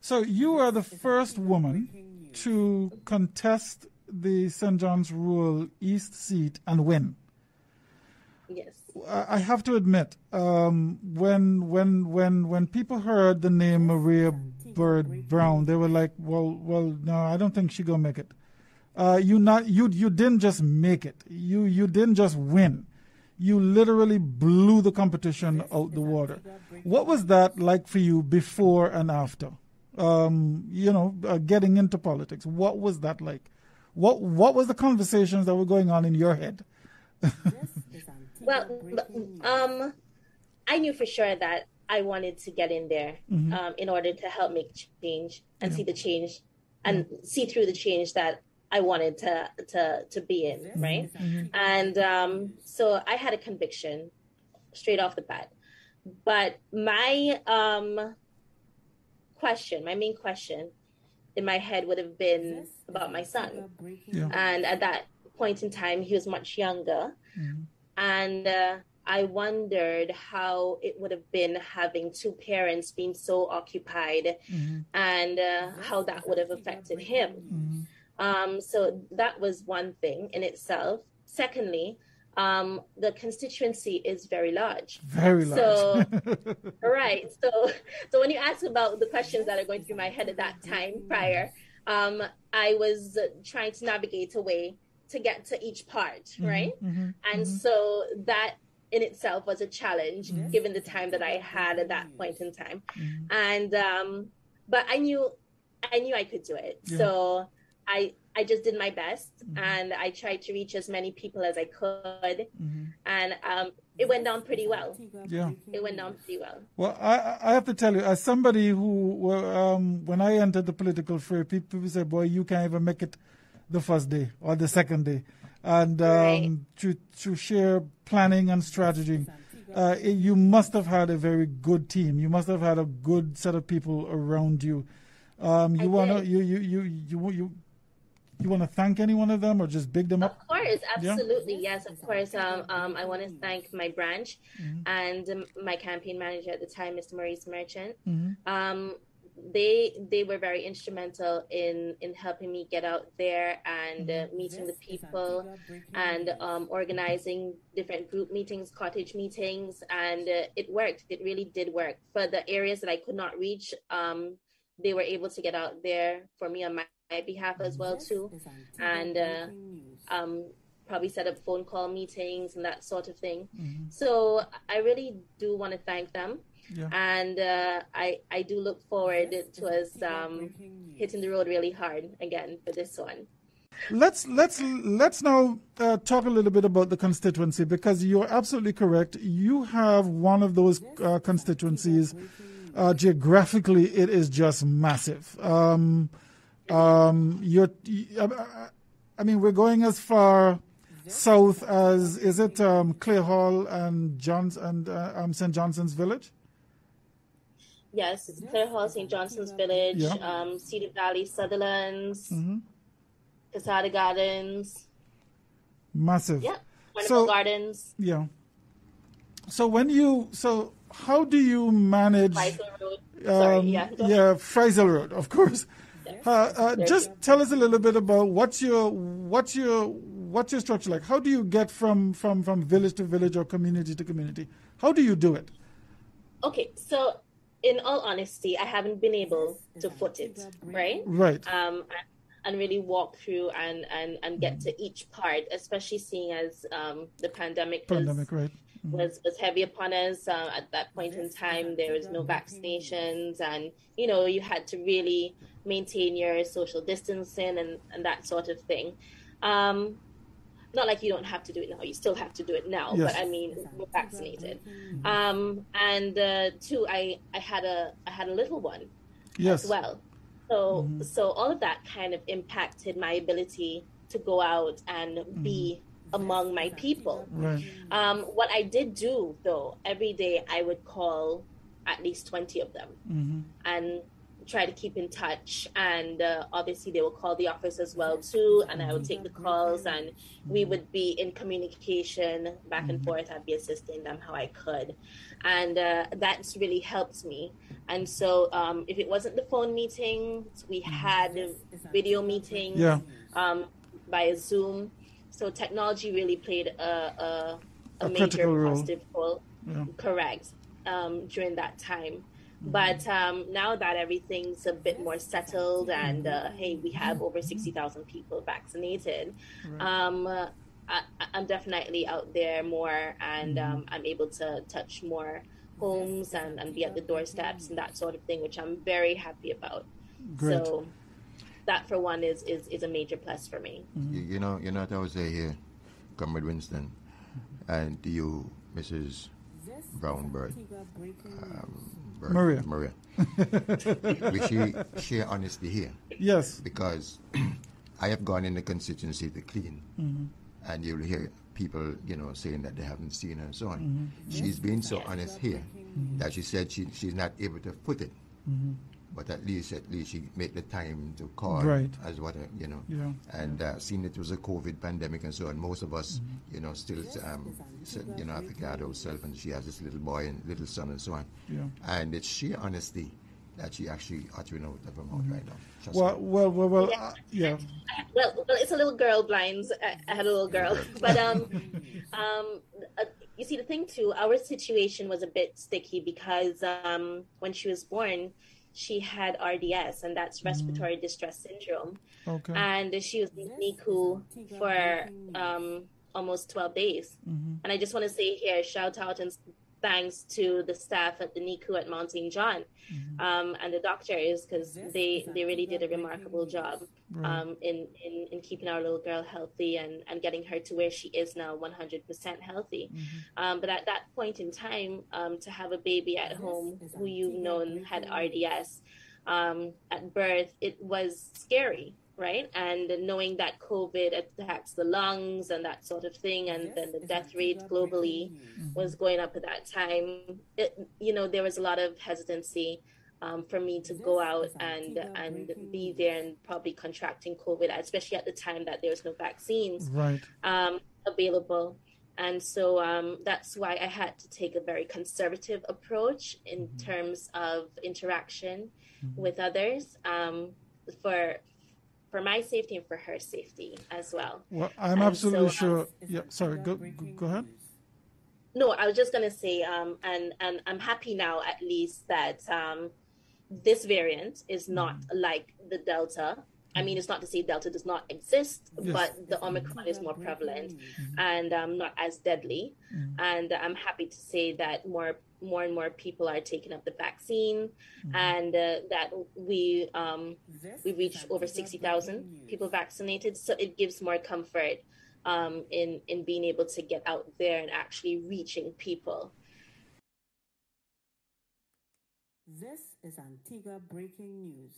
So you are the first woman to contest the St. John's Rural East seat and win. Yes. I have to admit, when people heard the name Maria Bird Brown, they were like, well, no, I don't think she's gonna make it. You didn't just make it. You didn't just win. You literally blew the competition out the water. What was that like for you before and after? Getting into politics. What was that like? What was the conversations that were going on in your head? Well, I knew for sure that I wanted to get in there in order to help make change and see the change and see through the change that I wanted to be in, right? And so I had a conviction straight off the bat. But my main question in my head would have been about my son. Yeah. And at that point in time, he was much younger. And I wondered how it would have been having two parents being so occupied and how that would have affected him. So that was one thing in itself. Secondly, the constituency is very large. Very large. So, right. So when you ask about the questions that are going through my head at that time prior, I was trying to navigate a way to get to each part, right? And so that in itself was a challenge, given the time that I had at that point in time. And but I knew I could do it. Yeah. So I just did my best, and I tried to reach as many people as I could, and it went down pretty well. Yeah, it went down pretty well. Well, I have to tell you, as somebody who, when I entered the political fray, people say, "Boy, you can't even make it the first day or the second day," and to share planning and strategy. You must have had a very good team. You must have had a good set of people around you. You want to thank any one of them or just big them up? Of course, absolutely. Yeah? Yes, of course. I want to thank my branch and my campaign manager at the time, Mr. Maurice Merchant. They were very instrumental in helping me get out there and meeting the people and organizing different group meetings, cottage meetings, and it worked. It really did work. For the areas that I could not reach, they were able to get out there for me on my behalf as well too, and probably set up phone call meetings and that sort of thing. So I really do want to thank them. And I do look forward to us hitting the road really hard again for this one. Let's now talk a little bit about the constituency, because you're absolutely correct. You have one of those constituencies. Geographically, it is just massive. We're going as far south as, is it Clay Hall and St. Johnson's Village? Yes, it's Clare Hall, St. Johnson's Village, Cedar Valley, Sutherlands, Casada Gardens. Massive. Yeah, Wonderful Gardens. Yeah. So how do you manage? Friesel Road. Friesel Road, of course. Just tell us a little bit about what's your structure like. How do you get from village to village or community to community? How do you do it? Okay, so in all honesty, I haven't been able to foot it, right? Right. And really walk through and get to each part, especially seeing as the pandemic was heavy upon us. At that point in time, there was no vaccinations, and you had to really maintain your social distancing and that sort of thing. Not like you don't have to do it now; you still have to do it now. Yes. But I mean, we're vaccinated. And two, I had a little one as well. So all of that kind of impacted my ability to go out and be among my people. Right. What I did do, though, every day I would call at least 20 of them and try to keep in touch, and obviously they will call the office as well too, and I would take the calls, and we would be in communication back and forth. I'd be assisting them how I could, and that's really helped me. And so if it wasn't the phone meetings, we had video meetings by Zoom. So technology really played a major positive role. Correct. During that time. But now that everything's a bit more settled, and hey, we have over 60,000 people vaccinated, I'm definitely out there more, and I'm able to touch more homes and be at the doorsteps and that sort of thing, which I'm very happy about. Great. So that for one is a major plus for me. You know what I would say here, Comrade Winston, and to you, Mrs. Brown Maria. We share honesty here. Yes. Because I have gone in the constituency to clean, and you'll hear people, saying that they haven't seen her and so on. She's been so honest here that she said she's not able to foot it. But at least she make the time to call, as what and seeing it was a COVID pandemic and so on. Most of us, still, have to guard ourselves, and she has this little boy and little son and so on. And it's sheer honesty that she actually uttering out of her mouth right now. Well, yeah. Well, it's a little girl, Blinds. I had a little girl, but you see, the thing too, our situation was a bit sticky because when she was born, she had RDS, and that's respiratory distress syndrome. Okay. And she was in NICU for almost 12 days. And I just want to say here, shout out and thanks to the staff at the NICU at Mount St. John and the doctors, because they really did a remarkable job in keeping our little girl healthy and getting her to where she is now, 100% healthy. But at that point in time, to have a baby at home who you've known had RDS at birth, it was scary. Right. And knowing that COVID attacks the lungs and that sort of thing, and then the death rate globally was going up at that time, there was a lot of hesitancy for me to go out and be there and probably contracting COVID, especially at the time that there was no vaccines available. And so that's why I had to take a very conservative approach in terms of interaction with others for my safety and for her safety as well. Well, I'm absolutely sure. Yeah, sorry, go ahead. No, I was just going to say, and I'm happy now at least that this variant is not like the Delta. I mean, it's not to say Delta does not exist, but the Omicron is more prevalent and not as deadly. And I'm happy to say that more and more people are taking up the vaccine, and that we reached over 60,000 people vaccinated. So it gives more comfort in being able to get out there and actually reaching people. This is Antigua Breaking News.